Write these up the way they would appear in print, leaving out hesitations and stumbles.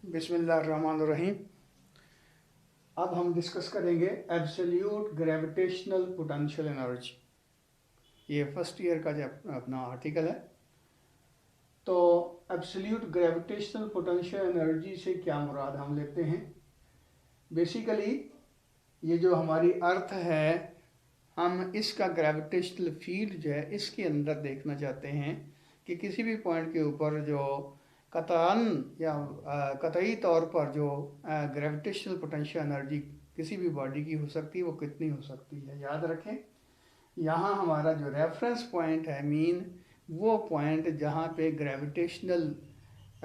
बिस्मिल्लाहिर्रहमानिर्रहीम। अब हम डिस्कस करेंगे एब्सोल्यूट ग्रेविटेशनल पोटेंशियल एनर्जी। ये फर्स्ट ईयर का जो अपना आर्टिकल है। तो एब्सोल्यूट ग्रेविटेशनल पोटेंशियल एनर्जी से क्या मुराद हम लेते हैं। बेसिकली ये जो हमारी अर्थ है, हम इसका ग्रेविटेशनल फील्ड जो है इसके अंदर देखना चाहते हैं कि किसी भी पॉइंट के ऊपर जो कतई या कतई तौर पर जो ग्रेविटेशनल पोटेंशियल एनर्जी किसी भी बॉडी की हो सकती है वो कितनी हो सकती है। याद रखें, यहाँ हमारा जो रेफरेंस पॉइंट है मीन, वो पॉइंट जहाँ पे ग्रेविटेशनल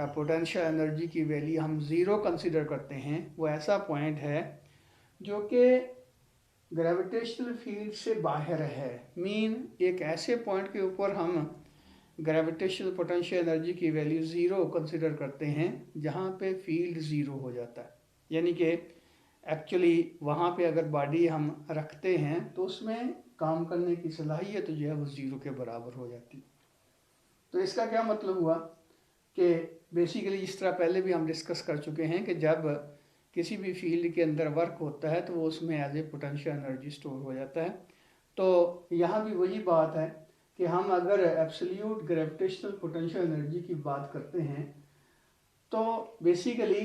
पोटेंशियल एनर्जी की वैल्यू हम ज़ीरो कंसिडर करते हैं, वो ऐसा पॉइंट है जो कि ग्रेविटेशनल फील्ड से बाहर है। मीन एक ऐसे पॉइंट के ऊपर हम ग्रेविटेशनल पोटेंशियल एनर्जी की वैल्यू ज़ीरो कंसिडर करते हैं जहाँ पे फील्ड ज़ीरो हो जाता है। यानी कि एक्चुअली वहाँ पे अगर बॉडी हम रखते हैं तो उसमें काम करने की सलाहियत जो है वो ज़ीरो के बराबर हो जाती है। तो इसका क्या मतलब हुआ कि बेसिकली इस तरह पहले भी हम डिस्कस कर चुके हैं कि जब किसी भी फील्ड के अंदर वर्क होता है तो वो उसमें as a potential energy store हो जाता है। तो यहाँ भी वही बात है कि हम अगर एब्सोल्यूट ग्रेविटेशनल पोटेंशियल एनर्जी की बात करते हैं तो बेसिकली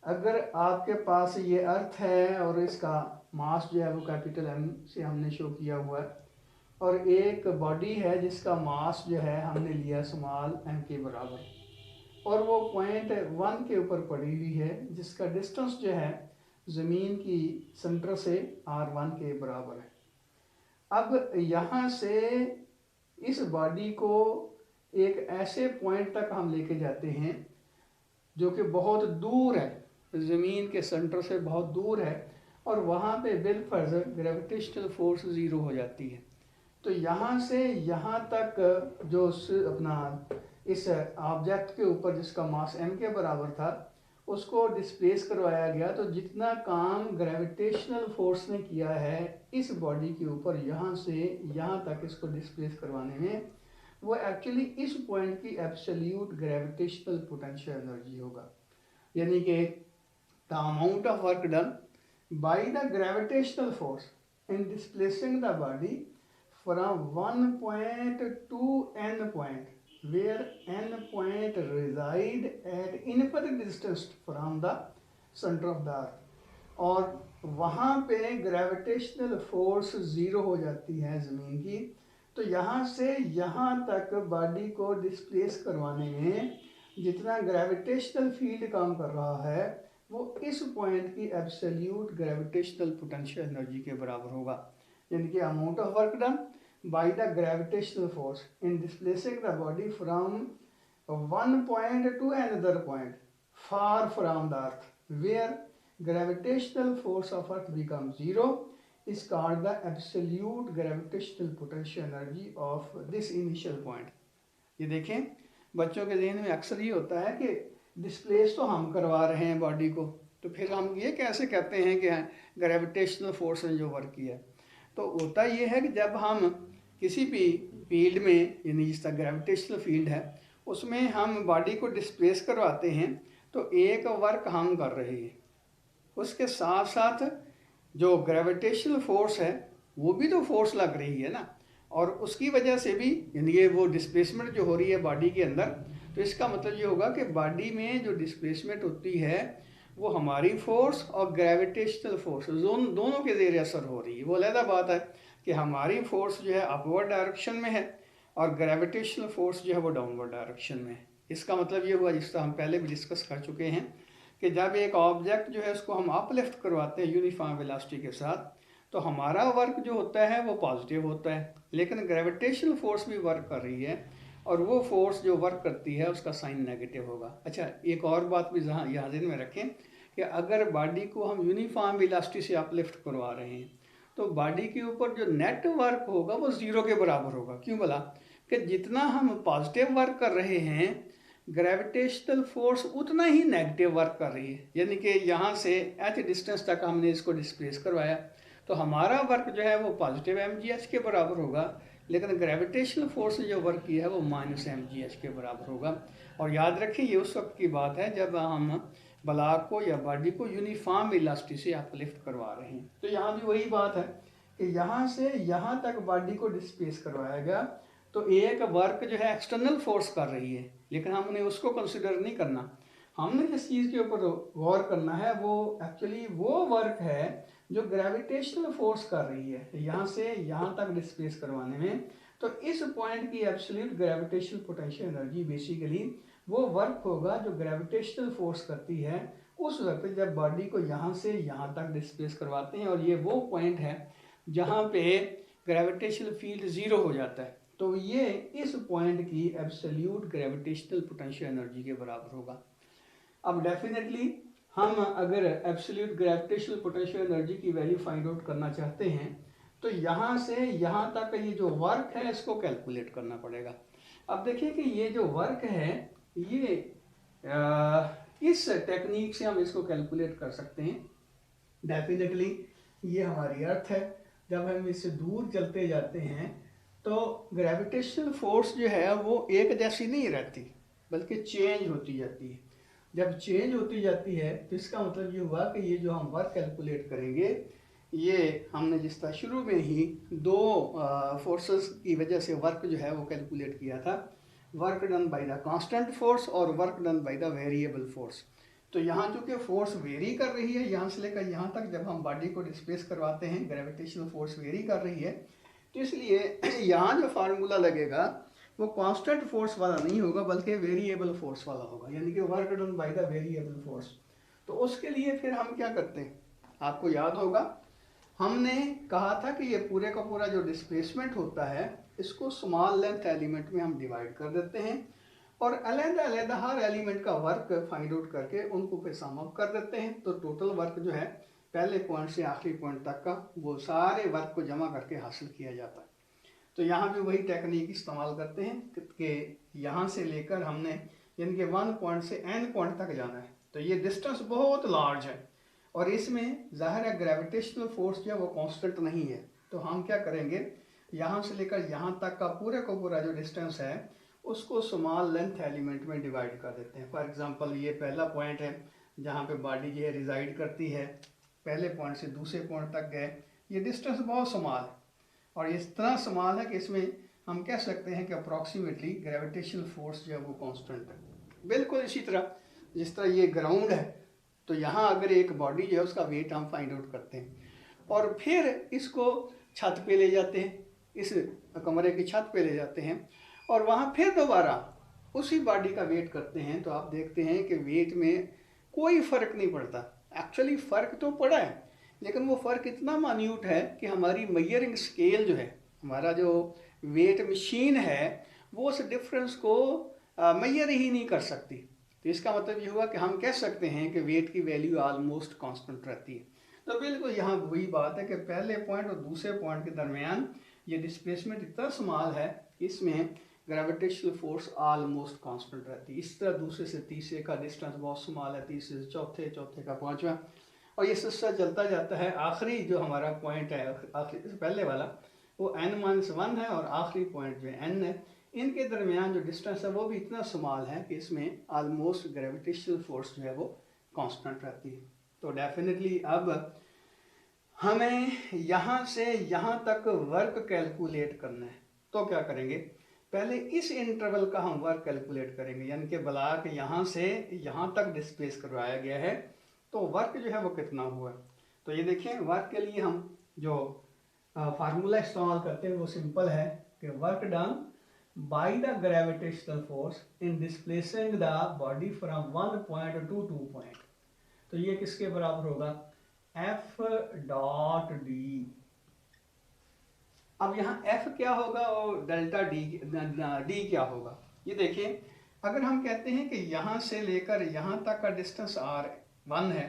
अगर आपके पास ये अर्थ है और इसका मास जो है वो कैपिटल एम से हमने शो किया हुआ है, और एक बॉडी है जिसका मास जो है हमने लिया स्मॉल एम के बराबर, और वो पॉइंट 1 के ऊपर पड़ी हुई है जिसका डिस्टेंस जो है ज़मीन की सेंटर से r1 के बराबर है। अब यहाँ से इस बॉडी को एक ऐसे पॉइंट तक हम लेके जाते हैं जो कि बहुत दूर है, ज़मीन के सेंटर से बहुत दूर है, और वहाँ पे बिलफर्ज ग्रेविटेशनल फोर्स ज़ीरो हो जाती है। तो यहाँ से यहाँ तक जो अपना इस ऑब्जेक्ट के ऊपर जिसका मास m के बराबर था उसको डिस्प्लेस करवाया गया। तो जितना काम ग्रेविटेशनल फोर्स ने किया है इस बॉडी के ऊपर यहाँ से यहाँ तक इसको डिस्प्लेस करवाने में, वो एक्चुअली इस पॉइंट की एब्सोल्यूट ग्रेविटेशनल पोटेंशियल एनर्जी होगा। यानी कि the amount of work done by the gravitational force in displacing the body from 1 point to n point, where n point reside at infinite distance from the center of the earth, और वहाँ पे gravitational force zero हो जाती है ज़मीन की। तो यहाँ से यहाँ तक बॉडी को डिस्प्लेस करवाने में जितना ग्रेविटेशनल फील्ड काम कर रहा है वो इस पॉइंट की एब्सोल्यूट ग्रेविटेशनल पोटेंशियल एनर्जी के बराबर होगा। यानी कि amount of work done by the gravitational force in displacing the body from one point to another point far from the earth, where gravitational force of earth becomes zero, is called the absolute gravitational potential energy of this initial point। ये देखें, बच्चों के ज़हन में अक्सर ये होता है कि डिस्प्लेस तो हम करवा रहे हैं बॉडी को, तो फिर हम ये कैसे कहते हैं कि ग्रेविटेशनल फोर्स ने जो वर्क किया है। तो होता ये है कि जब हम किसी भी फील्ड में, यानी जिस तरह ग्रेविटेशनल फील्ड है उसमें हम बॉडी को डिस्प्लेस करवाते हैं तो एक वर्क हम कर रहे हैं, उसके साथ साथ जो ग्रेविटेशनल फोर्स है वो भी तो फोर्स लग रही है ना, और उसकी वजह से भी यानी कि वो डिस्प्लेसमेंट जो हो रही है बॉडी के अंदर। तो इसका मतलब ये होगा कि बॉडी में जो डिस्प्लेसमेंट होती है वो हमारी फोर्स और ग्रेविटेशनल फोर्स दोनों के ज़ेर असर हो रही है। वो अलग बात है कि हमारी फोर्स जो है अपवर्ड डायरेक्शन में है और ग्रेविटेशनल फोर्स जो है वो डाउनवर्ड डायरेक्शन में है। इसका मतलब ये हुआ, जिसका हम पहले भी डिस्कस कर चुके हैं, कि जब एक ऑब्जेक्ट जो है उसको हम अपलिफ्ट करवाते हैं यूनिफॉर्म वेलोसिटी के साथ तो हमारा वर्क जो होता है वो पॉजिटिव होता है, लेकिन ग्रेविटेशनल फोर्स भी वर्क कर रही है और वो फोर्स जो वर्क करती है उसका साइन नेगेटिव होगा। अच्छा, एक और बात भी यहाँ ध्यान में रखें कि अगर बॉडी को हम यूनिफॉर्म वेलोसिटी से अपलिफ्ट करवा रहे हैं तो बॉडी के ऊपर जो नेट वर्क होगा वो ज़ीरो के बराबर होगा। क्यों बोला कि जितना हम पॉजिटिव वर्क कर रहे हैं ग्रेविटेशनल फोर्स उतना ही नेगेटिव वर्क कर रही है। यानी कि यहाँ से एच डिस्टेंस तक हमने इसको डिस्प्लेस करवाया तो हमारा वर्क जो है वो पॉजिटिव mgh के बराबर होगा, लेकिन ग्रेविटेशनल फोर्स ने जो वर्क किया है वो -mgh के बराबर होगा। और याद रखें ये उस वक्त की बात है जब हम ब्लॉक को या बॉडी को यूनिफॉर्म इलास्टिसिटी से अपलिफ्ट करवा रहे हैं। तो यहाँ भी वही बात है कि यहाँ से यहाँ तक बॉडी को डिस्प्लेस करवाया गया, तो एक वर्क जो है एक्सटर्नल फोर्स कर रही है, लेकिन हमने उसको कंसिडर नहीं करना। हमने जिस चीज़ के ऊपर गौर करना है वो एक्चुअली वो वर्क है जो ग्रेविटेशनल फोर्स कर रही है यहाँ से यहाँ तक डिस्प्लेस करवाने में। तो इस पॉइंट की absolute gravitational potential energy basically वो वर्क होगा जो ग्रेविटेशनल फोर्स करती है उस वक्त जब बॉडी को यहाँ से यहाँ तक डिस्प्लेस करवाते हैं। और ये वो पॉइंट है जहाँ पे ग्रेविटेशनल फील्ड ज़ीरो हो जाता है, तो ये इस पॉइंट की एब्सोल्यूट ग्रेविटेशनल पोटेंशियल एनर्जी के बराबर होगा। अब डेफिनेटली हम अगर एब्सोल्यूट ग्रेविटेशनल पोटेंशियल एनर्जी की वैल्यू फाइंड आउट करना चाहते हैं तो यहाँ से यहाँ तक ये जो वर्क है इसको कैलकुलेट करना पड़ेगा। अब देखिए कि ये जो वर्क है ये इस टेक्निक से हम इसको कैलकुलेट कर सकते हैं। डेफिनेटली ये हमारी अर्थ है, जब हम इससे दूर चलते जाते हैं तो ग्रेविटेशनल फोर्स जो है वो एक जैसी नहीं रहती बल्कि चेंज होती जाती है। जब चेंज होती जाती है तो इसका मतलब ये हुआ कि ये जो हम वर्क कैलकुलेट करेंगे ये हमने जिस तरह शुरू में ही दो फोर्सेस की वजह से वर्क जो है वो कैलकुलेट किया था, work done by the constant force और work done by the variable force. तो यहाँ चूँकि फोर्स वेरी कर रही है यहाँ से लेकर यहाँ तक, जब हम बॉडी को डिस्प्लेस करवाते हैं ग्रेविटेशनल फोर्स वेरी कर रही है, तो इसलिए यहाँ जो फार्मूला लगेगा वो कांस्टेंट फोर्स वाला नहीं होगा बल्कि वेरिएबल फोर्स वाला होगा, यानी कि work done by the variable force. तो उसके लिए फिर हम क्या करते हैं, आपको याद होगा हमने कहा था कि ये पूरे का पूरा जो डिस्प्लेसमेंट होता है इसको स्मॉल लेंथ एलिमेंट में हम डिवाइड कर देते हैं और अलग-अलग हर एलिमेंट का वर्क फाइंड आउट करके उनको फिर सम अप कर देते हैं। तो टोटल वर्क जो है पहले पॉइंट से आखिरी पॉइंट तक का वो सारे वर्क को जमा करके हासिल किया जाता है। तो यहाँ भी वही टेक्निक इस्तेमाल करते हैं कि यहाँ से लेकर हमने यानी कि 1 पॉइंट से n पॉइंट तक जाना है, तो ये डिस्टेंस बहुत लार्ज है और इसमें ज़ाहिर है ग्रेविटेशनल फोर्स जो है वो कांस्टेंट नहीं है। तो हम क्या करेंगे, यहाँ से लेकर यहाँ तक का पूरे को पूरा जो डिस्टेंस है उसको स्मॉल लेंथ एलिमेंट में डिवाइड कर देते हैं। फॉर एग्जांपल ये पहला पॉइंट है जहाँ पे बॉडी जो है रिजाइड करती है, पहले पॉइंट से दूसरे पॉइंट तक गए, ये डिस्टेंस बहुत स्मॉल है और इस तरह स्मॉल है कि इसमें हम कह सकते हैं कि अप्रॉक्सीमेटली ग्रेविटेशनल फोर्स जो है वो कांस्टेंट है। बिल्कुल इसी तरह जिस तरह ये ग्राउंड है तो यहाँ अगर एक बॉडी जो है उसका वेट हम फाइंड आउट करते हैं और फिर इसको छत पे ले जाते हैं, इस कमरे की छत पे ले जाते हैं और वहाँ फिर दोबारा उसी बॉडी का वेट करते हैं, तो आप देखते हैं कि वेट में कोई फ़र्क नहीं पड़ता। एक्चुअली फ़र्क तो पड़ा है लेकिन वो फ़र्क इतना मान्यूट है कि हमारी मेजरिंग स्केल जो है, हमारा जो वेट मशीन है वो उस डिफरेंस को मेजर ही नहीं कर सकती। तो इसका मतलब ये हुआ कि हम कह सकते हैं कि वेट की वैल्यू ऑलमोस्ट कांस्टेंट रहती है। तो बिल्कुल यहाँ वही बात है कि पहले पॉइंट और दूसरे पॉइंट के दरमियान ये डिस्प्लेसमेंट इतना स्मॉल है इसमें ग्रेविटेशनल फोर्स ऑलमोस्ट कांस्टेंट रहती है। इस तरह दूसरे से तीसरे का डिस्टेंस बहुत स्मॉल है, तीसरे से चौथे, चौथे का पाँचवा, और ये सिलसिला चलता जाता है। आखिरी जो हमारा पॉइंट है आखिरी पहले वाला वो n-1 है और आखिरी पॉइंट जो n है, इनके दरमियान जो डिस्टेंस है वो भी इतना स्मॉल है कि इसमें ऑलमोस्ट ग्रेविटेशनल फोर्स जो है वो कांस्टेंट रहती है। तो डेफिनेटली अब हमें यहाँ से यहाँ तक वर्क कैलकुलेट करना है, तो क्या करेंगे, पहले इस इंटरवल का हम वर्क कैलकुलेट करेंगे, यानी कि ब्लॉक यहाँ से यहाँ तक डिस्प्लेस करवाया गया है तो वर्क जो है वो कितना हुआ। तो ये देखें वर्क के लिए हम जो फार्मूला इस्तेमाल करते हैं वो सिंपल है कि work done by the gravitational force in displacing the body from 1 point to 2 point. तो ये किसके बराबर होगा, F डॉट डी। अब यहाँ F क्या होगा और डेल्टा डी क्या होगा। ये देखिए अगर हम कहते हैं कि यहाँ से लेकर यहाँ तक का डिस्टेंस R1 है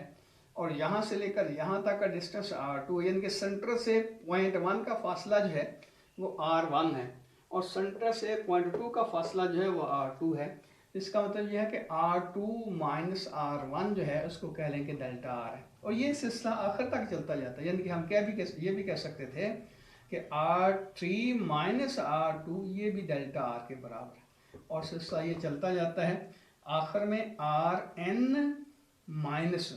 और यहाँ से लेकर यहाँ तक का डिस्टेंस R2, यानी कि सेंटर से पॉइंट 1 का फासला जो है वो R1 है और सेंटर से पॉइंट 2 का फासला जो है वो R2 है। इसका मतलब यह है कि R2 माइनस R1 जो है उसको कह लेंगे डेल्टा R है और ये सिलसिला आखिर तक चलता जाता है। यानी कि हम ये भी कह सकते थे कि R3 माइनस R2 ये भी डेल्टा R के बराबर है, और सिलसिला ये चलता जाता है। आखिर में Rn माइनस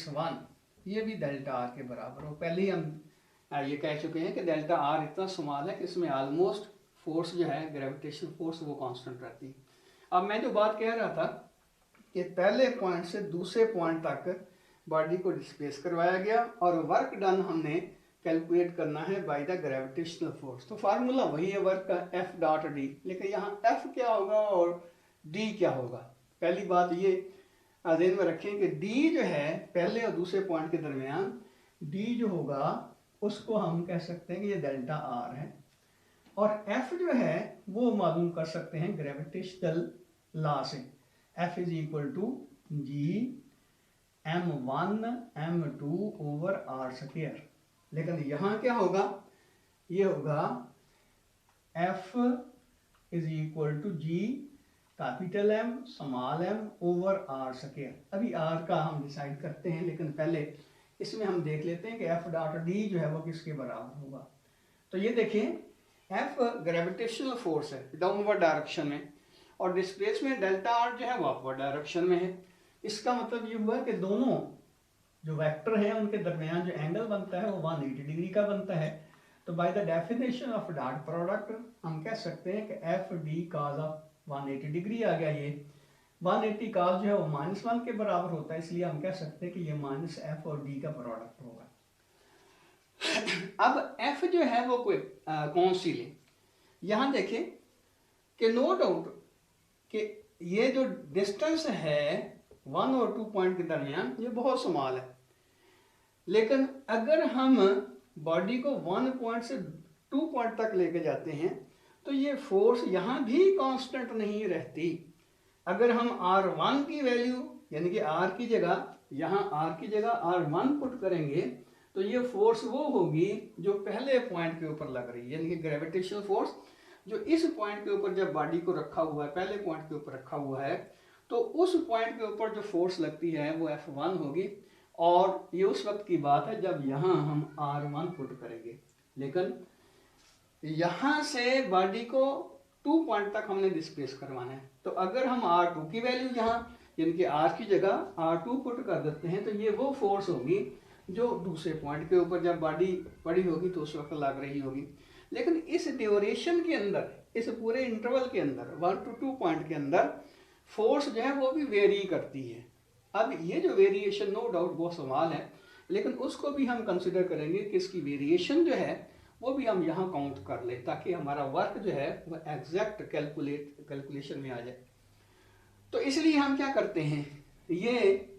1 ये भी डेल्टा R के बराबर हो। पहले ही हम ये कह चुके हैं कि डेल्टा R इतना स्मॉल है कि इसमें ऑलमोस्ट फोर्स जो है, ग्रेविटेशन फोर्स, वो कांस्टेंट रहती है। अब मैं जो बात कह रहा था कि पहले पॉइंट से दूसरे पॉइंट तक बॉडी को डिस्प्लेस करवाया गया और वर्क डन हमने कैलकुलेट करना है बाय द ग्रेविटेशनल फोर्स। तो फार्मूला वही है वर्क का, एफ डॉट डी, लेकिन यहाँ एफ क्या होगा और डी क्या होगा। पहली बात ये ध्यान में रखें कि डी जो है पहले और दूसरे पॉइंट के दरमियान, डी जो होगा उसको हम कह सकते हैं कि ये डेल्टा आर है, और एफ जो है वो मालूम कर सकते हैं ग्रेविटेशनल लॉ से। F is equal to G m1 m2 over R square. लेकिन यहाँ क्या होगा, ये होगा F is equal to G capital M small m over R square. अभी R का हम डिसाइड करते हैं, लेकिन पहले इसमें हम देख लेते हैं कि F डॉट D जो है वो किसके बराबर होगा। तो ये देखें, F ग्रेविटेशनल फोर्स है डाउनवर्ड डायरेक्शन में, और डिस्प्लेसमेंट डेल्टा R जो है वो अपवर्ड डायरेक्शन में है। इसका मतलब ये हुआ कि दोनों जो वेक्टर हैं उनके दरमियान जो एंगल बनता है वो 180 डिग्री का बनता है। तो by the definition of dot product हम कह सकते हैं कि F D cos of 180 degree आ गया। ये 180 कॉज जो है वो -1 के बराबर होता है, इसलिए हम कह सकते हैं कि ये माइनस एफ और डी का प्रोडक्ट होगा। अब एफ जो है वो कोई कौन सी ले, यहाँ देखें कि नो डाउट कि ये जो डिस्टेंस है 1 और 2 पॉइंट के दरमियान ये बहुत स्मॉल है, लेकिन अगर हम बॉडी को 1 पॉइंट से 2 पॉइंट तक लेके जाते हैं तो ये फोर्स यहाँ भी कांस्टेंट नहीं रहती। अगर हम R1 की वैल्यू यानी कि R की जगह, यहाँ R की जगह R1 पुट करेंगे तो ये फोर्स वो होगी जो पहले पॉइंट के ऊपर लग रही है, यानी कि ग्रेविटेशनल फोर्स जो इस पॉइंट के ऊपर जब बॉडी को रखा हुआ है, पहले पॉइंट के ऊपर रखा हुआ है, तो उस पॉइंट के ऊपर जो फोर्स लगती है वो F1 होगी। और ये उस वक्त की बात है जब यहाँ हम R1 पुट करेंगे, लेकिन यहाँ से बॉडी को 2 पॉइंट तक हमने डिस्प्लेस करवाना है। तो अगर हम R2 की वैल्यू यहाँ यानी कि R की जगह R2 पुट कर देते हैं तो ये वो फोर्स होगी जो दूसरे पॉइंट के ऊपर जब बॉडी पड़ी होगी तो उस वक्त लग रही होगी। लेकिन इस ड्यूरेशन के अंदर, इस पूरे इंटरवल के अंदर 1 to 2 पॉइंट के अंदर फोर्स जो है वो भी वेरी करती है। अब ये जो वेरिएशन नो डाउट बहुत सवाल है, लेकिन उसको भी हम कंसिडर करेंगे कि इसकी वेरिएशन जो है वो भी हम यहाँ काउंट कर ले, ताकि हमारा वर्क जो है वो एग्जैक्ट कैलकुलेशन में आ जाए। तो इसलिए हम क्या करते हैं, ये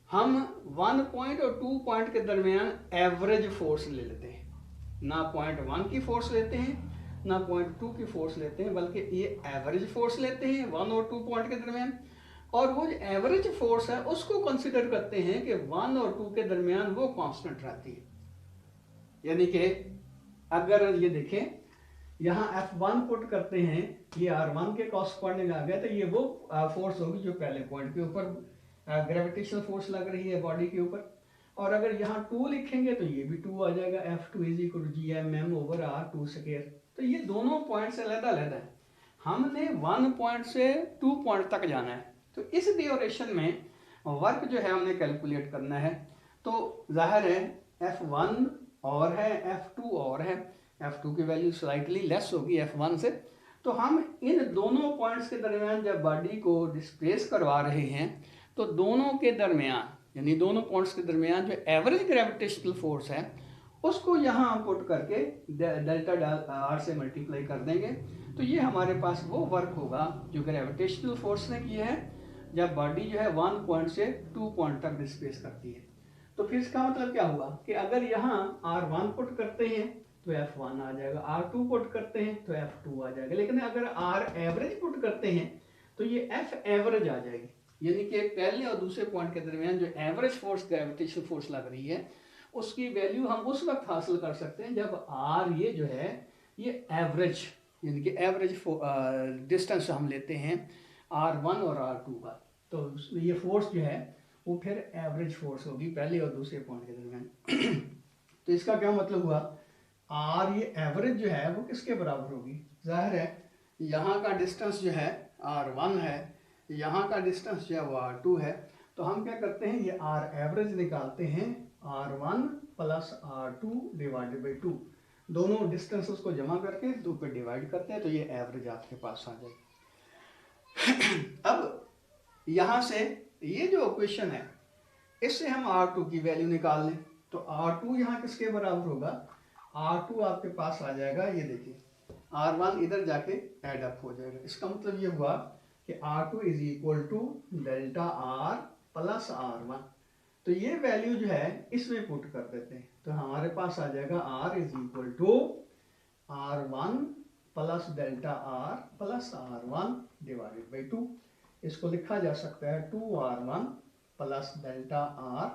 हम 1 पॉइंट और 2 पॉइंट के दरमियान एवरेज फोर्स ले लेते हैं, ना पॉइंट 1 की फोर्स लेते हैं ना पॉइंट 2 की फोर्स लेते हैं, बल्कि ये एवरेज फोर्स लेते हैं 1 और 2 पॉइंट के दरमियान। और वो जो एवरेज फोर्स है उसको कंसिडर करते हैं कि 1 और 2 के दरमियान वो कांस्टेंट रहती है। यानी कि अगर ये देखें यहाँ F1 पुट करते हैं, ये R1 के कॉरस्पॉन्डिंग आ गया, तो ये वो फोर्स होगी जो पहले पॉइंट के ऊपर ग्रेविटेशनल फोर्स लग रही है बॉडी के ऊपर। और अगर यहाँ 2 लिखेंगे तो ये भी 2 आ जाएगा, F2 is equal to GMM over R2 square. तो ये दोनों पॉइंट से अलग अलग है, हमने 1 पॉइंट से 2 पॉइंट तक जाना है। तो इस ड्यूरेशन में वर्क जो है हमने कैलकुलेट करना है। तो जाहिर है F1 और है F2 और है, F2 की वैल्यू स्लाइटली लेस होगी F1 से। तो हम इन दोनों पॉइंट्स के दरमियान जब बॉडी को डिस्प्लेस करवा रहे हैं तो दोनों के दरमियान यानी दोनों पॉइंट्स के दरमियान जो एवरेज ग्रेविटेशनल फोर्स है उसको यहाँ हम पुट करके डेल्टा आर से मल्टीप्लाई कर देंगे। तो ये हमारे पास वो वर्क होगा जो ग्रेविटेशनल फोर्स ने किया है जब बॉडी जो है 1 पॉइंट से 2 पॉइंट तक डिस्प्लेस करती है। तो फिर इसका मतलब क्या हुआ कि अगर यहाँ R1 पुट करते हैं तो F1 आ जाएगा, R2 पुट करते हैं तो F2 आ जाएगा, लेकिन अगर R एवरेज पुट करते हैं तो ये F एवरेज आ जाएगी। यानी कि पहले और दूसरे पॉइंट के दरमियान जो एवरेज फोर्स ग्रेविटेशनल फोर्स लग रही है उसकी वैल्यू हम उस वक्त हासिल कर सकते हैं जब R ये जो है ये एवरेज यानी कि एवरेज डिस्टेंस हम लेते हैं R1 और R2 का, तो ये फोर्स जो है वो फिर एवरेज फोर्स होगी पहले और दूसरे पॉइंट के दरमियान। तो इसका क्या मतलब हुआ, आर ये एवरेज जो है वो किसके बराबर होगी, जाहिर है यहाँ का डिस्टेंस जो है R1 है, यहाँ का डिस्टेंस जो है वो R2 है। तो हम क्या करते हैं, ये आर एवरेज निकालते हैं, R1 plus R2 divided by 2, दोनों डिस्टेंसेस को जमा करके 2 पे डिवाइड करते हैं, तो ये एवरेज आपके पास आ जाएगी। अब यहाँ से ये जो इक्वेशन है इससे हम R2 की वैल्यू निकाल लें, तो R2 यहाँ किसके बराबर होगा, R2 आपके पास आ जाएगा, ये देखिए R1 इधर जाके एड अप हो जाएगा। इसका मतलब ये हुआ कि R2 is equal to delta R plus R1। तो ये वैल्यू जो है इसमें पुट कर देते हैं, तो हमारे पास आ जाएगा R is equal to R1 plus delta R plus R1 divided by 2। इसको लिखा जा सकता है 2R1 plus delta R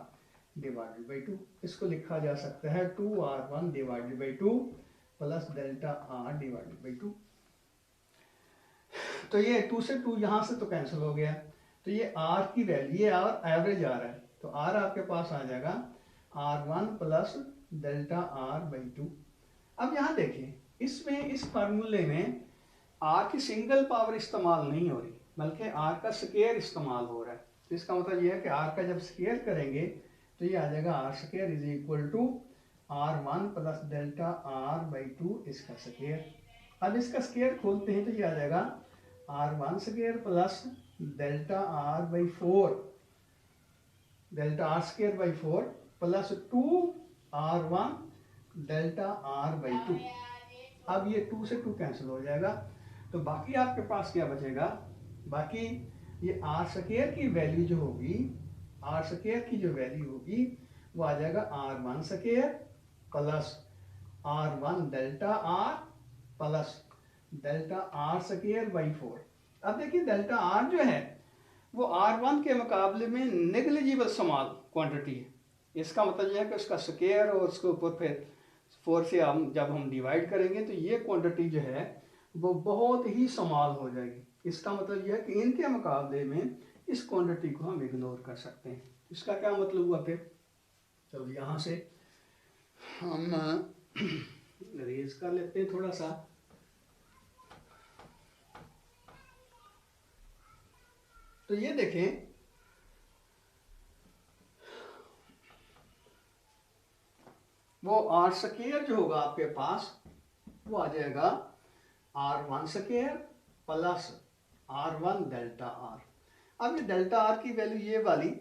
divided by 2। इसको लिखा जा सकता है 2R1 divided by 2 plus delta R divided by 2। तो ये 2 से 2 यहाँ से तो कैंसिल हो गया, तो ये R की वैल्यू, ये R एवरेज आ रहा है, तो R आपके पास आ जाएगा R1 plus delta R by 2। अब यहाँ देखिए इसमें इस फार्मूले में R की सिंगल पावर इस्तेमाल नहीं हो रही, बल्कि R का स्क्वायर इस्तेमाल हो रहा है। तो इसका मतलब यह है कि R का जब स्क्वायर करेंगे तो ये आ जाएगा R square is equal to R1 plus delta R by 2 इसका स्क्वायर। अब इसका स्क्वायर खोलते हैं तो ये आ जाएगा R1 square plus delta R by 4, delta R square by 4 plus 2R1 delta R by 2। अब ये 2 से 2 कैंसिल हो जाएगा, तो बाकी आपके पास क्या बचेगा, बाकी ये R स्क्वायर की वैल्यू जो होगी, R स्क्वायर की जो वैल्यू होगी वो आ जाएगा R1 square plus R1 delta R plus delta R square by 4। अब देखिए डेल्टा R जो है वो R1 के मुकाबले में नेग्लिजिबल स्मॉल क्वांटिटी है। इसका मतलब यह है कि उसका स्क्वायर और उसके ऊपर फिर 4 से हम जब हम डिवाइड करेंगे तो ये क्वांटिटी जो है वो बहुत ही स्मॉल हो जाएगी। इसका मतलब यह है कि इनके मुकाबले में इस क्वांटिटी को हम इग्नोर कर सकते हैं। इसका क्या मतलब हुआ फिर, चलो यहाँ से हम रेज कर लेते हैं थोड़ा सा। तो ये देखें वो R स्क्वायर जो होगा आपके पास वो आ जाएगा R1 square plus R1 delta R। अब ये डेल्टा R की वैल्यू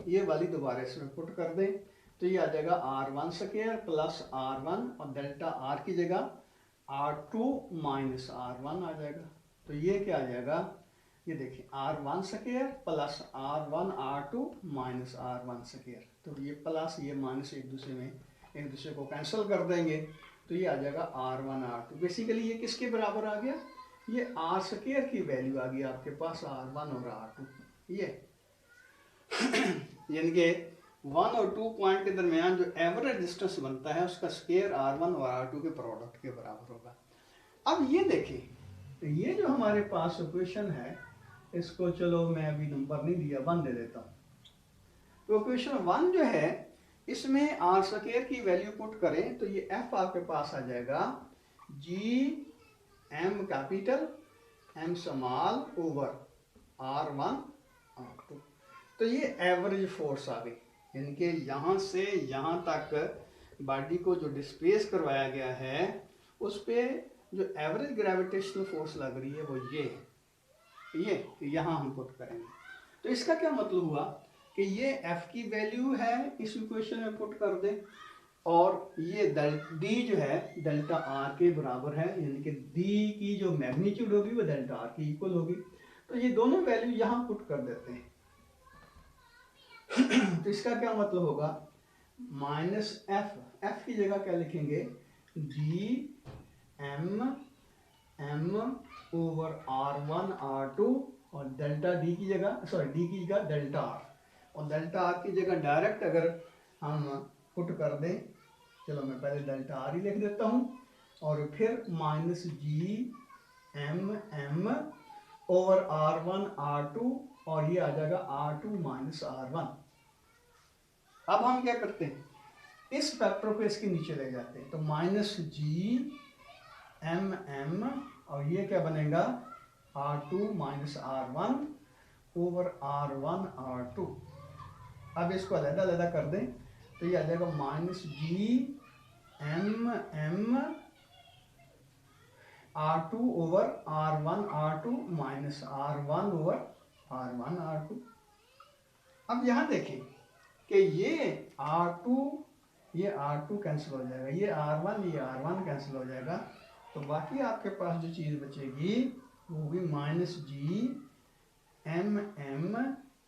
ये वाली दोबारा इसमें पुट कर दें, तो ये आ जाएगा R1 स्क्वायर प्लस R1 और डेल्टा R की जगह R2 माइनस R1 आ जाएगा। तो ये क्या आ जाएगा, ये देखिए R1 square plus R1 R2 minus R1 square, तो ये प्लस ये माइनस एक दूसरे को कैंसिल कर देंगे, तो ये आ जाएगा R1 R2। बेसिकली ये किसके बराबर आ गया, ये R स्क्वायर की वैल्यू आ गई आपके पास R1 और R2, ये यानी कि 1 और 2 पॉइंट के दरमियान जो एवरेज डिस्टेंस बनता है उसका स्क्वायर R1 और R2 के प्रोडक्ट के बराबर होगा। अब ये देखिए ये जो हमारे पास इक्वेशन है, इसको चलो मैं अभी नंबर नहीं दिया, 1 दे देता हूँ। तो इक्वेशन 1 जो है इसमें R स्क्वायर की वैल्यू पुट करें तो ये F आपके पास आ जाएगा G M capital M small over R1 R2। तो ये एवरेज फोर्स आ गई, यानी कि यहाँ से यहाँ तक बॉडी को जो डिस्प्लेस करवाया गया है उस पर जो एवरेज ग्रेविटेशनल फोर्स लग रही है वो ये है, ये यहाँ हम पुट करेंगे। तो इसका क्या मतलब हुआ कि ये F की वैल्यू है इस इक्वेशन में पुट कर दें, और ये D जो है डेल्टा R के बराबर है, यानी कि D की जो मैग्नीट्यूड होगी वो डेल्टा R की इक्वल होगी। तो ये दोनों वैल्यू यहाँ पुट कर देते हैं। तो इसका क्या मतलब होगा, माइनस F की जगह क्या लिखेंगे, G M over R1 R2 और डेल्टा D की जगह डेल्टा R, और डेल्टा R की जगह डायरेक्ट अगर हम पुट कर दें, चलो मैं पहले डेल्टा R ही लिख देता हूँ, और फिर minus G M over R1 R2 और ये आ जाएगा R2 माइनस R1। अब हम क्या करते हैं, इस फैक्टर को इसके नीचे ले जाते हैं तो माइनस जी एम एम, और ये क्या बनेगा R2 minus R1 over R1 R2। अब इसको अलग अलग कर दें तो ये आ जाएगा minus G M M R2 over R1 R2 minus R1 over R1 R2। अब यहाँ देखें कि ये R2 कैंसिल हो जाएगा, ये R1 कैंसिल हो जाएगा, तो बाकी आपके पास जो चीज़ बचेगी वो होगी minus G M M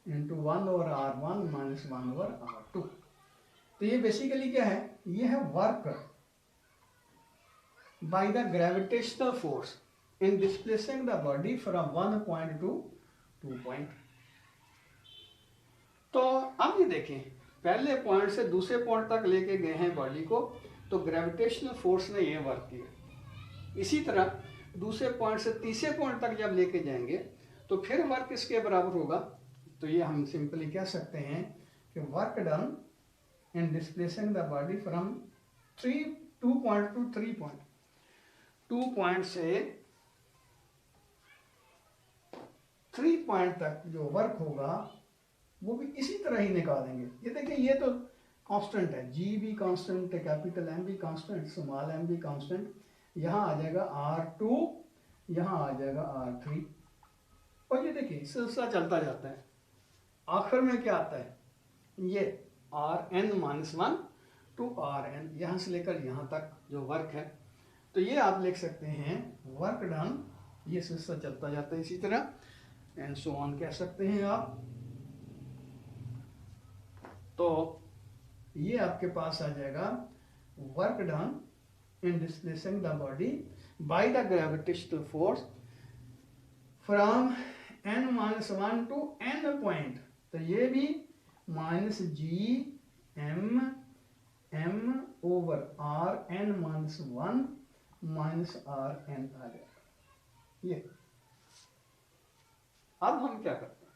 into 1 over R1 minus 1 over R2। तो ये बेसिकली क्या है, ये है work by the gravitational force in displacing the body from 1 point to 2 point. तो अब ये देखें, पहले पॉइंट से दूसरे पॉइंट तक लेके गए हैं बॉडी को, तो ग्रेविटेशनल फोर्स ने ये वर्क किया। इसी तरह दूसरे पॉइंट से तीसरे पॉइंट तक जब लेके जाएंगे तो फिर वर्क इसके बराबर होगा। तो ये हम सिंपली कह सकते हैं कि work done in displacing the body from 2 point two 3 point, 2 point से 3 पॉइंट तक जो वर्क होगा वो भी इसी तरह ही निकालेंगे। ये देखिए, ये तो कांस्टेंट है, जी भी कांस्टेंट है, कैपिटल एम भी कांस्टेंट, स्मॉल एम भी कांस्टेंट। यहाँ आ जाएगा R2, यहाँ आ जाएगा R3, और ये देखिए सिलसिला चलता जाता है। आखिर में क्या आता है, ये Rn माइनस 1 टू Rn, यहाँ से लेकर यहाँ तक जो वर्क है, तो ये आप लिख सकते हैं वर्क डन, ये सिलसिला चलता जाता है इसी तरह, एंड सो ऑन कह सकते हैं आप। तो ये आपके पास आ जाएगा work done in displacing the body by the gravitational force from n minus 1 to n point. तो ये भी minus G M M over Rn minus 1 minus Rn आ जाएगा। ये अब हम क्या करते हैं,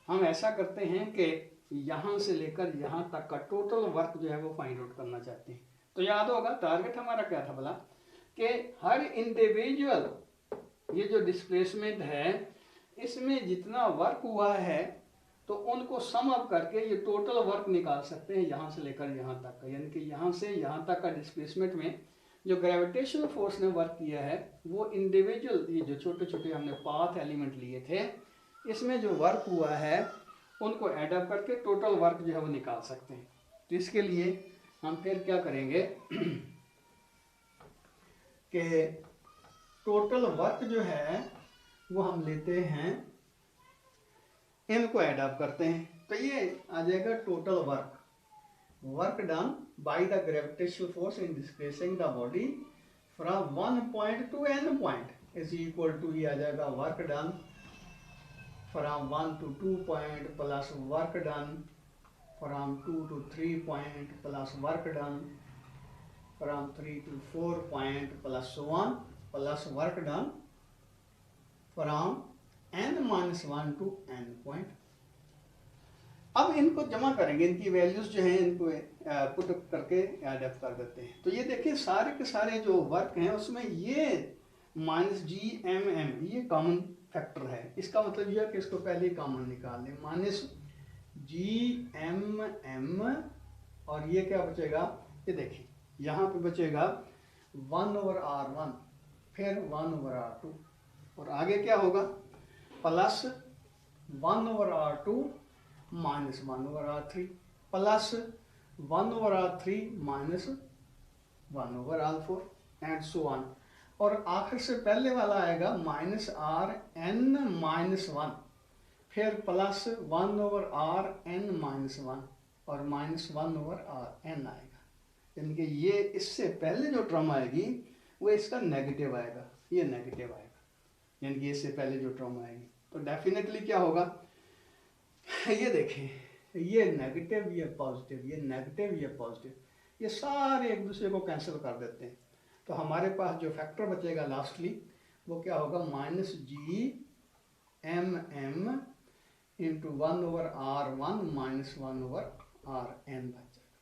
हम ऐसा करते हैं कि यहाँ से लेकर यहाँ तक का टोटल वर्क जो है वो फाइंड आउट करना चाहते हैं। तो याद होगा टारगेट हमारा क्या था भला, कि हर इंडिविजुअल ये जो डिस्प्लेसमेंट है इसमें जितना वर्क हुआ है तो उनको सम अप करके ये टोटल वर्क निकाल सकते हैं यहाँ से लेकर यहाँ तक का। यानी कि यहाँ से यहाँ तक का डिस्प्लेसमेंट में जो ग्रेविटेशनल फोर्स ने वर्क किया है वो इंडिविजुअल ये जो छोटे छोटे हमने पाथ एलिमेंट लिए थे इसमें जो वर्क हुआ है उनको ऐड अप करके टोटल वर्क जो है वो निकाल सकते हैं। तो इसके लिए हम फिर क्या करेंगे कि टोटल वर्क जो है वो हम लेते हैं, इनको ऐड अप करते हैं, तो ये आ जाएगा total work done by the gravitational force in displacing the body from 1 point to n point is equal to, ये आ जाएगा work done from 1 to 2 point plus work done from 2 to 3 point plus work done from 3 to 4 point plus 1 plus work done from n minus 1 to n point. अब इनको जमा करेंगे, इनकी values जो हैं इनको पुट करके ऐड अप कर देते हैं। तो ये देखिए सारे के सारे जो वर्क हैं उसमें ये माइनस जी एम एम ये कॉमन फैक्टर है। इसका मतलब यह है कि इसको पहले कॉमन निकाल लें, माइनस जी एम एम, और ये क्या बचेगा, ये देखिए यहाँ पे बचेगा 1 ओवर R1 फिर 1 ओवर R2, और आगे क्या होगा plus 1 over R2 minus 1 over R3 plus 1 over R3 minus 1 over R4 and so on. और आखिर से पहले वाला आएगा माइनस Rn माइनस 1 फिर प्लस 1 ओवर Rn माइनस 1 और माइनस 1 ओवर Rn आएगा। यानी कि ये इससे पहले जो टर्म आएगी वो इसका नेगेटिव आएगा, ये नेगेटिव आएगा, यानी कि इससे पहले जो टर्म आएगी। तो डेफिनेटली क्या होगा, ये देखें ये नेगेटिव ये पॉजिटिव, ये नेगेटिव ये पॉजिटिव, ये सारे एक दूसरे को कैंसिल कर देते हैं। तो हमारे पास जो फैक्टर बचेगा लास्टली वो क्या होगा, minus G M M into 1 over R1 minus 1 over Rn बच जाएगा।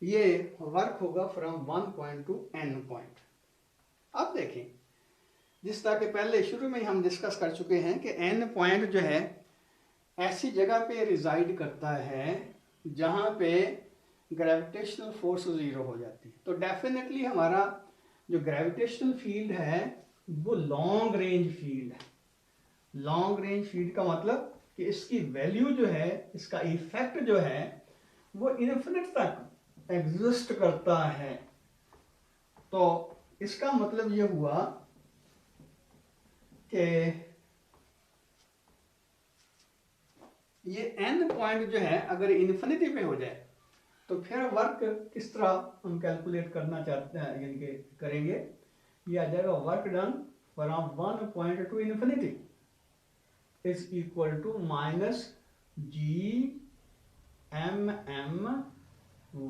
ये वर्क होगा from 1 point to n point. अब देखें, जिस तरह के पहले शुरू में हम डिस्कस कर चुके हैं कि n पॉइंट जो है ऐसी जगह पे रिजाइड करता है जहां पे ग्रेविटेशनल फोर्स जीरो हो जाती है। तो डेफिनेटली हमारा जो ग्रेविटेशनल फील्ड है वो लॉन्ग रेंज फील्ड है। लॉन्ग रेंज फील्ड का मतलब कि इसकी वैल्यू जो है, इसका इफेक्ट जो है वो इन्फिनिट तक एग्जिस्ट करता है। तो इसका मतलब ये हुआ कि ये n पॉइंट जो है अगर इन्फिनिटी पे हो जाए तो फिर वर्क किस तरह हम कैलकुलेट करना चाहते हैं, यानी कि करेंगे, ये आ जाएगा work done from 1 point to infinity is equal to minus G M M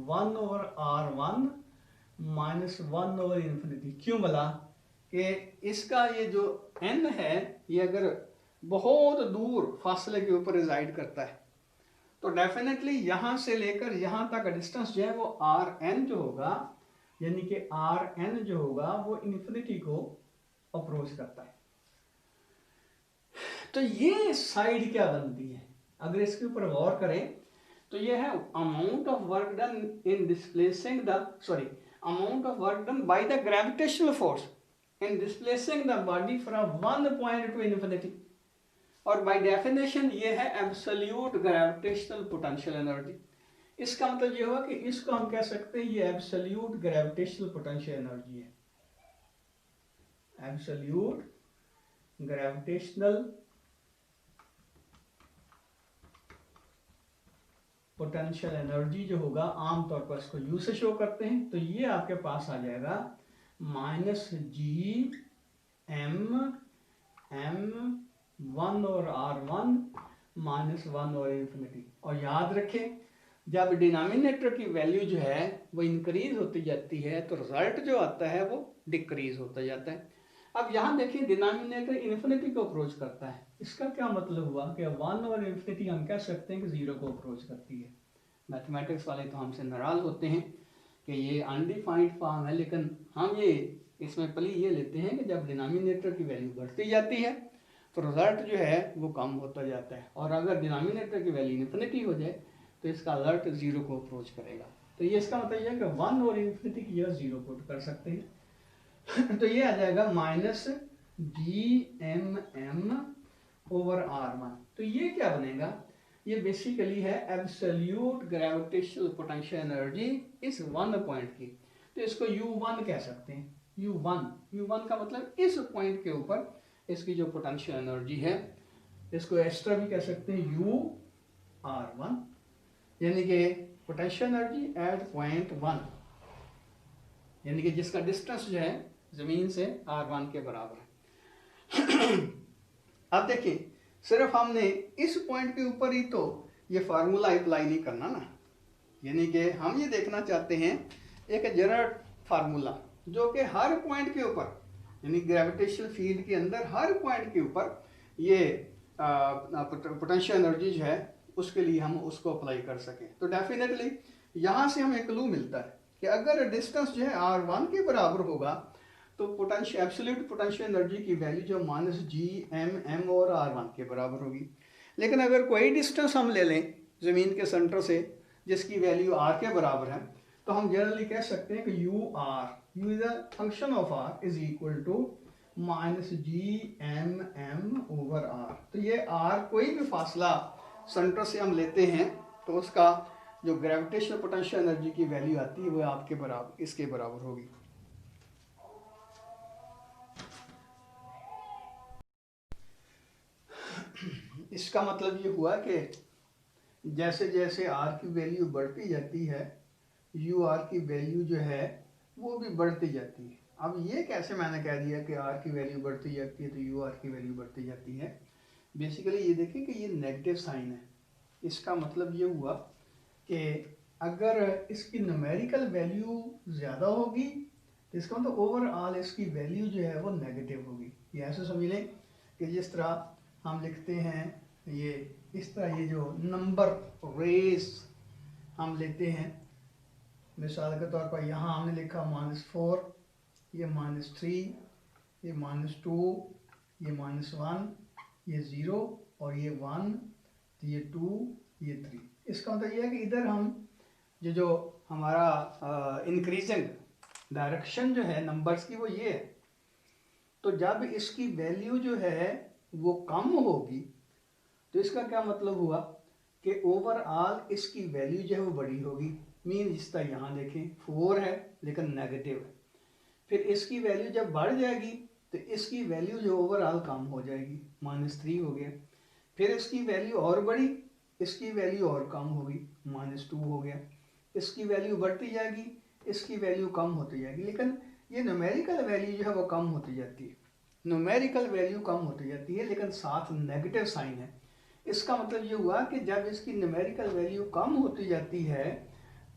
1 over r1 minus 1 over infinity. क्यों बोला कि इसका ये जो n है ये अगर बहुत दूर फासले के ऊपर रिजाइड करता है तो डेफिनेटली यहां से लेकर यहां तक डिस्टेंस जो है वो rn जो होगा, यानी कि rn जो होगा वो इन्फिनिटी को अप्रोच करता है। तो ये साइड क्या बनती है, अगर इसके ऊपर गौर करें तो ये है amount of work done in displacing the amount of work done by the gravitational force in displacing the body from 1 point to infinity. और बाय डेफिनेशन ये है एब्सोल्यूट ग्रेविटेशनल पोटेंशियल एनर्जी। इसका मतलब ये हुआ कि इसको हम कह सकते हैं ये एब्सोल्यूट ग्रेविटेशनल पोटेंशियल एनर्जी है। एब्सोल्यूट ग्रेविटेशनल पोटेंशियल एनर्जी जो होगा, आमतौर पर इसको यू से शो करते हैं, तो ये आपके पास आ जाएगा माइनस जी एम एम 1 और r1 माइनस 1 और इन्फिनिटी। और याद रखें जब डिनोमिनेटर की वैल्यू जो है वो इंक्रीज होती जाती है तो रिजल्ट जो आता है वो डिक्रीज होता जाता है। अब यहाँ देखिए डिनोमिनेटर इन्फिनिटी को अप्रोच करता है, इसका क्या मतलब हुआ कि 1 और इन्फिनिटी हम कह सकते हैं कि 0 को अप्रोच करती है। मैथमेटिक्स वाले तो हमसे नाराज होते हैं कि ये अनडिफाइंड फॉर्म है, लेकिन हम ये इसमें पली ये लेते हैं कि जब डिनोमिनेटर की वैल्यू बढ़ती जाती है तो रिजल्ट जो है वो कम होता जाता है, और अगर डिनोमिनेटर की वैल्यू इन्फिनिटी हो जाए तो इसका रिजल्ट 0 को अप्रोच करेगा। तो ये इसका मतलब ये है कि 1 और इन्फिनिटी की जगह 0 पुट कर सकते हैं। तो ये आ जाएगा minus G M M over r1। तो ये क्या बनेगा, ये बेसिकली है एब्सोल्यूट ग्रेविटेशनल पोटेंशियल एनर्जी इस 1 पॉइंट की। तो इसको u1 कह सकते हैं। u1 का मतलब इस पॉइंट के ऊपर इसकी जो पोटेंशियल एनर्जी है, इसको एक्स्ट्रा भी कह सकते हैं u(r1), यानी कि पोटेंशियल एनर्जी एट पॉइंट 1, यानी कि जिसका डिस्टेंस जो है जमीन से r1 के बराबर है। अब देखिए सिर्फ हमने इस पॉइंट के ऊपर ही तो ये फार्मूला अप्लाई नहीं करना ना, यानी कि हम ये देखना चाहते हैं एक जनरल फार्मूला जो कि हर पॉइंट के ऊपर, यानी ग्रेविटेशनल फील्ड के अंदर हर पॉइंट के ऊपर ये पोटेंशियल एनर्जी जो है उसके लिए हम उसको अप्लाई कर सकें। तो डेफिनेटली यहाँ से हमें क्लू मिलता है कि अगर डिस्टेंस जो है r1 के बराबर होगा तो पोटेंशियल एब्सोल्यूट पोटेंशियल एनर्जी की वैल्यू जो माइनस जी एम एम और r1 के बराबर होगी। लेकिन अगर कोई डिस्टेंस हम ले लें ज़मीन के सेंटर से जिसकी वैल्यू r के बराबर है तो हम जनरली कह सकते हैं कि u is a function of r is equal to minus G M M over r। तो ये r कोई भी फासला सेंटर से हम लेते हैं तो उसका जो ग्रेविटेशनल पोटेंशियल एनर्जी की वैल्यू आती है वो आपके बराबर, इसके बराबर होगी। इसका मतलब ये हुआ कि जैसे जैसे r की वैल्यू बढ़ती जाती है u(r) की वैल्यू जो है वो भी बढ़ती जाती है। अब ये कैसे मैंने कह दिया कि r की वैल्यू बढ़ती जाती है तो u(r) की वैल्यू बढ़ती जाती है, बेसिकली ये देखिए कि ये नेगेटिव साइन है। इसका मतलब ये हुआ कि अगर इसकी न्यूमेरिकल वैल्यू ज़्यादा होगी तो इसका मतलब ओवरऑल इसकी वैल्यू जो है वो नेगेटिव होगी। ये ऐसे समझ लें कि जिस तरह हम लिखते हैं ये इस तरह, ये जो नंबर रेस हम लेते हैं मिसाल के तौर पर यहाँ हमने लिखा -4, ये -3, ये -2, ये -1, ये 0 और ये 1, तो ये 2, ये 3। इसका मतलब ये है कि इधर हम जो हमारा इंक्रीजिंग डायरेक्शन जो है नंबर्स की वो ये है। तो जब इसकी वैल्यू जो है वो कम होगी तो इसका क्या मतलब हुआ कि ओवरऑल इसकी वैल्यू जो है वो बड़ी होगी। मीन जिस तरह यहाँ देखें 4 है लेकिन नेगेटिव है, फिर इसकी वैल्यू जब बढ़ जाएगी तो इसकी वैल्यू जो ओवरऑल कम हो जाएगी, -3 हो गया। फिर इसकी वैल्यू और बढ़ी, इसकी वैल्यू और कम होगी, -2 हो गया। इसकी वैल्यू बढ़ती जाएगी, इसकी वैल्यू कम होती जाएगी। लेकिन ये न्यूमेरिकल वैल्यू जो है वो कम होती जाती है, न्यूमेरिकल वैल्यू कम होती जाती है, लेकिन साथ नेगेटिव साइन है। इसका मतलब ये हुआ कि जब इसकी न्यूमेरिकल वैल्यू कम होती जाती है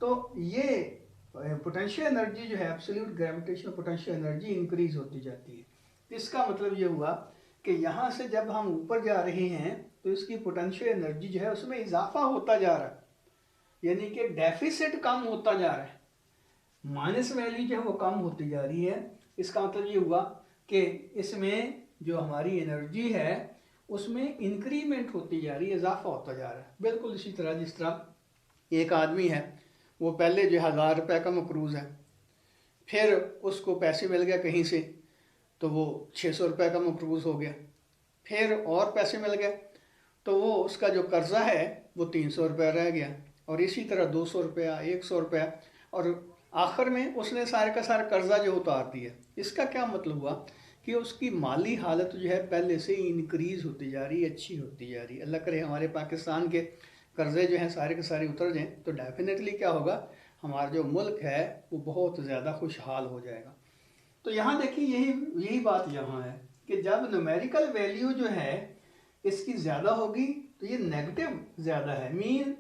तो ये पोटेंशियल एनर्जी जो है absolute gravitational potential energy increase होती जाती है। इसका मतलब ये हुआ कि यहाँ से जब हम ऊपर जा रहे हैं तो इसकी पोटेंशियल एनर्जी जो है उसमें इजाफा होता जा रहा है, यानी कि डेफिसिट कम होता जा रहा है, माइनस वैल्यू जो है वो कम होती जा रही है। इसका मतलब ये हुआ कि इसमें जो हमारी एनर्जी है उसमें इंक्रीमेंट होती जा रही है, इजाफा होता जा रहा है। बिल्कुल इसी तरह जिस तरह एक आदमी है वो पहले जो 1000 रुपये का मकरूज़ है, फिर उसको पैसे मिल गया कहीं से तो वो 600 रुपये का मकरूज़ हो गया, फिर और पैसे मिल गए तो वो उसका जो कर्जा है वो 300 रुपये रह गया, और इसी तरह 200 रुपया, 100 रुपया, और आखिर में उसने सारे का सारा कर्जा जो उतार दिया। इसका क्या मतलब हुआ कि उसकी माली हालत जो है पहले से ही इंक्रीज होती जा रही है, अच्छी होती जा रही है। अल्लाह करे हमारे पाकिस्तान के कर्जे जो हैं सारे के सारे उतर जाएं तो डेफिनेटली क्या होगा, हमारा जो मुल्क है वो बहुत ज़्यादा खुशहाल हो जाएगा। तो यहाँ देखिए यही बात यहाँ है कि जब न्यूमेरिकल वैल्यू जो है इसकी ज़्यादा होगी तो ये नेगेटिव ज़्यादा है। मीन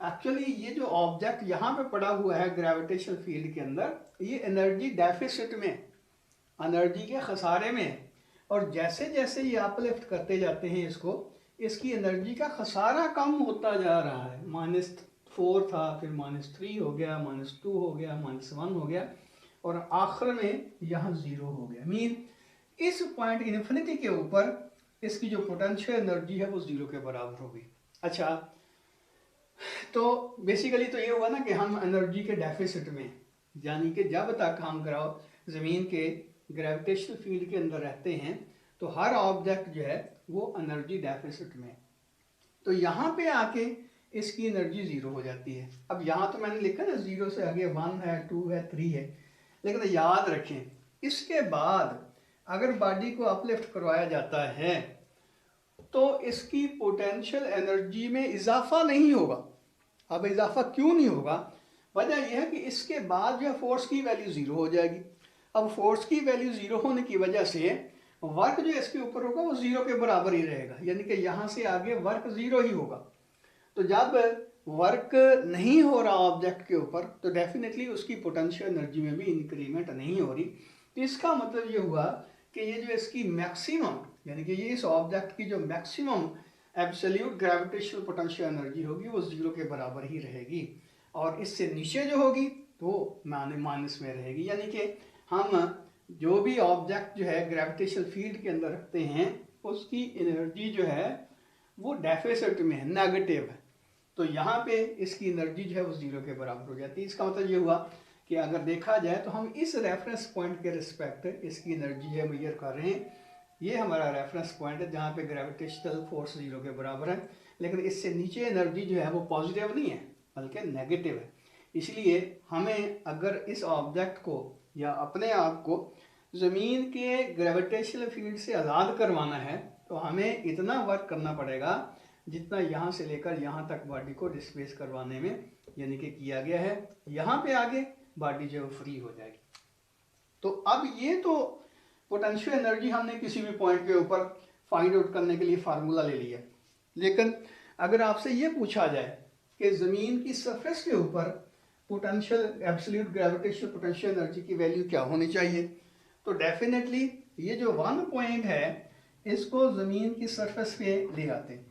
एक्चुअली ये जो ऑब्जेक्ट यहाँ पे पड़ा हुआ है ग्रेविटेशनल फील्ड के अंदर, ये एनर्जी डेफिसिट में, एनर्जी के खसारे में, और जैसे जैसे ये अपलिफ्ट करते जाते हैं इसको, इसकी एनर्जी का खसारा कम होता जा रहा है। -4 था, फिर -3 हो गया, -2 हो गया, -1 हो गया, और आखिर में यहाँ 0 हो गया। मीन इस पॉइंट इन्फिनिटी के ऊपर इसकी जो पोटेंशियल एनर्जी है वो 0 के बराबर होगी। अच्छा, तो बेसिकली तो ये हुआ ना कि हम एनर्जी के डेफिसिट में, यानी कि जब तक हम ज़मीन के ग्रेविटेशनल फील्ड के अंदर रहते हैं तो हर ऑब्जेक्ट जो है वो एनर्जी डेफिसिट में। तो यहाँ पे आके इसकी एनर्जी 0 हो जाती है। अब यहाँ तो मैंने लिखा ना 0 से आगे 1 है, 2 है, 3 है, लेकिन याद रखें इसके बाद अगर बॉडी को अपलिफ्ट करवाया जाता है तो इसकी पोटेंशियल एनर्जी में इजाफा नहीं होगा। अब इजाफा क्यों नहीं होगा? वजह यह है कि इसके बाद जो फोर्स की वैल्यू 0 हो जाएगी। अब फोर्स की वैल्यू 0 होने की वजह से वर्क जो इसके ऊपर होगा वो 0 के बराबर ही रहेगा, यानी कि यहाँ से आगे वर्क 0 ही होगा। तो जब वर्क नहीं हो रहा ऑब्जेक्ट के ऊपर तो डेफिनेटली उसकी पोटेंशियल एनर्जी में भी इंक्रीमेंट नहीं हो रही। तो इसका मतलब ये हुआ कि ये जो इसकी मैक्सिमम, यानी कि ये इस ऑब्जेक्ट की जो maximum absolute gravitational potential energy होगी वो 0 के बराबर ही रहेगी, और इससे नीचे जो होगी तो माइनस में रहेगी। यानी कि हम जो भी ऑब्जेक्ट जो है ग्रेविटेशनल फील्ड के अंदर रखते हैं उसकी एनर्जी जो है वो डेफिसिट में है, नेगेटिव है। तो यहाँ पे इसकी एनर्जी जो है वो 0 के बराबर हो जाती है। इसका मतलब ये हुआ कि अगर देखा जाए तो हम इस रेफरेंस पॉइंट के रिस्पेक्ट इसकी एनर्जी है मेजर कर रहे हैं। ये हमारा रेफरेंस पॉइंट है जहाँ पे ग्रेविटेशनल फोर्स 0 के बराबर है, लेकिन इससे नीचे एनर्जी जो है वो पॉजिटिव नहीं है बल्कि नेगेटिव है। इसलिए हमें अगर इस ऑब्जेक्ट को या अपने आप को ज़मीन के ग्रेविटेशनल फील्ड से आज़ाद करवाना है तो हमें इतना वर्क करना पड़ेगा जितना यहाँ से लेकर यहाँ तक बॉडी को डिस्प्लेस करवाने में यानी कि किया गया है। यहाँ पे आगे बॉडी जो फ्री हो जाएगी। तो अब ये तो पोटेंशियल एनर्जी हमने किसी भी पॉइंट के ऊपर फाइंड आउट करने के लिए फार्मूला ले लिया, लेकिन अगर आपसे ये पूछा जाए कि ज़मीन की सरफेस के ऊपर potential absolute gravitational potential energy की वैल्यू क्या होनी चाहिए, तो डेफिनेटली ये जो 1 पॉइंट है इसको ज़मीन की सरफेस पे ले आते हैं,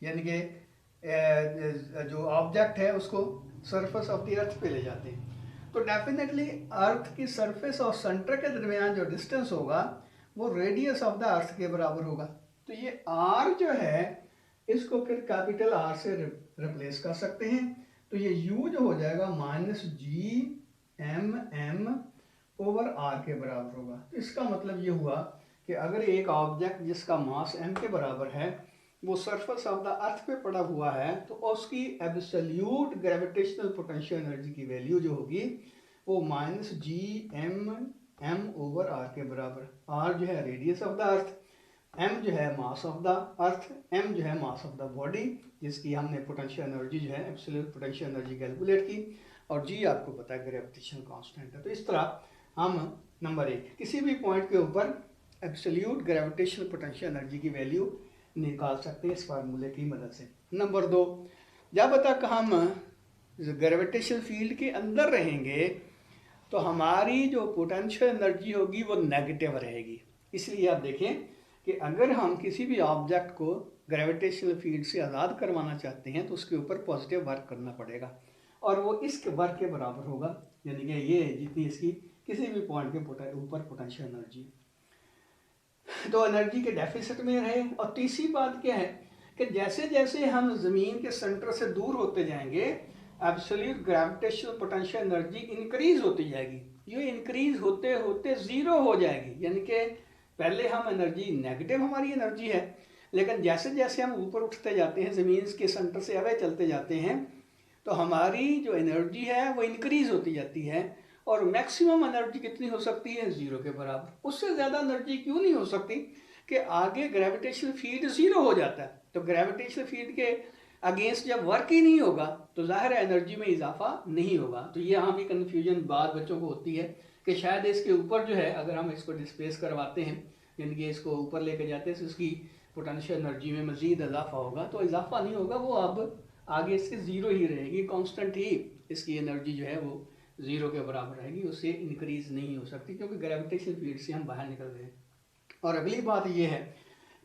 यानी कि जो ऑब्जेक्ट है उसको सरफेस ऑफ द अर्थ पे ले जाते हैं। तो डेफिनेटली अर्थ की सरफेस और सेंटर के दरमियान जो डिस्टेंस होगा वो रेडियस ऑफ द अर्थ के बराबर होगा। तो ये आर जो है इसको फिर कैपिटल आर से रिप्लेस कर सकते हैं। तो ये यू जो हो जाएगा -GMM ओवर आर के बराबर होगा। तो इसका मतलब ये हुआ कि अगर एक ऑब्जेक्ट जिसका मास m के बराबर है वो सरफेस ऑफ द अर्थ पे पड़ा हुआ है तो उसकी एब्सोल्यूट ग्रेविटेशनल पोटेंशियल एनर्जी की वैल्यू जो होगी वो -GMM ओवर आर के बराबर। आर जो है radius of the earth, m जो है mass of the earth, m जो है मास ऑफ द बॉडी, जिसकी हमने पोटेंशियल एनर्जी जो है एब्सोल्यूट पोटेंशियल एनर्जी कैलकुलेट की, और g आपको पता है ग्रेविटेशन कांस्टेंट है। तो इस तरह हम नंबर 1 किसी भी पॉइंट के ऊपर एब्सोल्यूट ग्रेविटेशनल पोटेंशियल एनर्जी की वैल्यू निकाल सकते हैं इस फार्मूले की मदद से। नंबर 2, जब तक हम ग्रेविटेशनल फील्ड के अंदर रहेंगे तो हमारी जो पोटेंशियल एनर्जी होगी वो नेगेटिव रहेगी। इसलिए आप देखें कि अगर हम किसी भी ऑब्जेक्ट को ग्रेविटेशनल फील्ड से आज़ाद करवाना चाहते हैं तो उसके ऊपर पॉजिटिव वर्क करना पड़ेगा और वो इस वर्क के बराबर होगा, यानी कि ये जितनी इसकी किसी भी पॉइंट के ऊपर पोटेंशियल एनर्जी, तो एनर्जी के डेफिसिट में रहे। और तीसरी बात क्या है कि जैसे जैसे हम ज़मीन के सेंटर से दूर होते जाएंगे absolute gravitational potential energy increase होती जाएगी। ये इंक्रीज होते होते ज़ीरो हो जाएगी, यानी कि पहले हम एनर्जी नेगेटिव हमारी एनर्जी है, लेकिन जैसे जैसे हम ऊपर उठते जाते हैं ज़मीन के सेंटर से अवे चलते जाते हैं तो हमारी जो एनर्जी है वो इंक्रीज होती जाती है और मैक्सिमम एनर्जी कितनी हो सकती है 0 के बराबर। उससे ज़्यादा एनर्जी क्यों नहीं हो सकती कि आगे ग्रेविटेशनल फील्ड 0 हो जाता है। तो ग्रेविटेशनल फील्ड के अगेंस्ट जब वर्क ही नहीं होगा तो ज़ाहिर है एनर्जी में इजाफा नहीं होगा। तो यहाँ भी कन्फ्यूजन बाद बच्चों को होती है कि शायद इसके ऊपर जो है अगर हम इसको डिस्प्लेस करवाते हैं, यानी कि इसको ऊपर लेके जाते हैं तो उसकी पोटेंशियल एनर्जी में मज़ीद इजाफा होगा। तो इजाफा नहीं होगा, वो अब आगे इसके 0 ही रहेगी, कांस्टेंट ही इसकी एनर्जी जो है वो 0 के बराबर रहेगी, उससे इंक्रीज नहीं हो सकती क्योंकि ग्रेविटेशनल फील्ड से हम बाहर निकल रहे हैं। और अगली बात यह है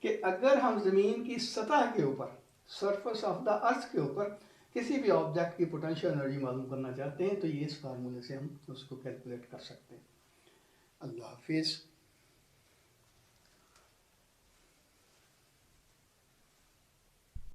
कि अगर हम ज़मीन की सतह के ऊपर सरफेस ऑफ द अर्थ के ऊपर किसी भी ऑब्जेक्ट की पोटेंशियल एनर्जी मालूम करना चाहते हैं तो ये इस फार्मूले से हम उसको कैलकुलेट कर सकते हैं। अल्लाह हाफिज़।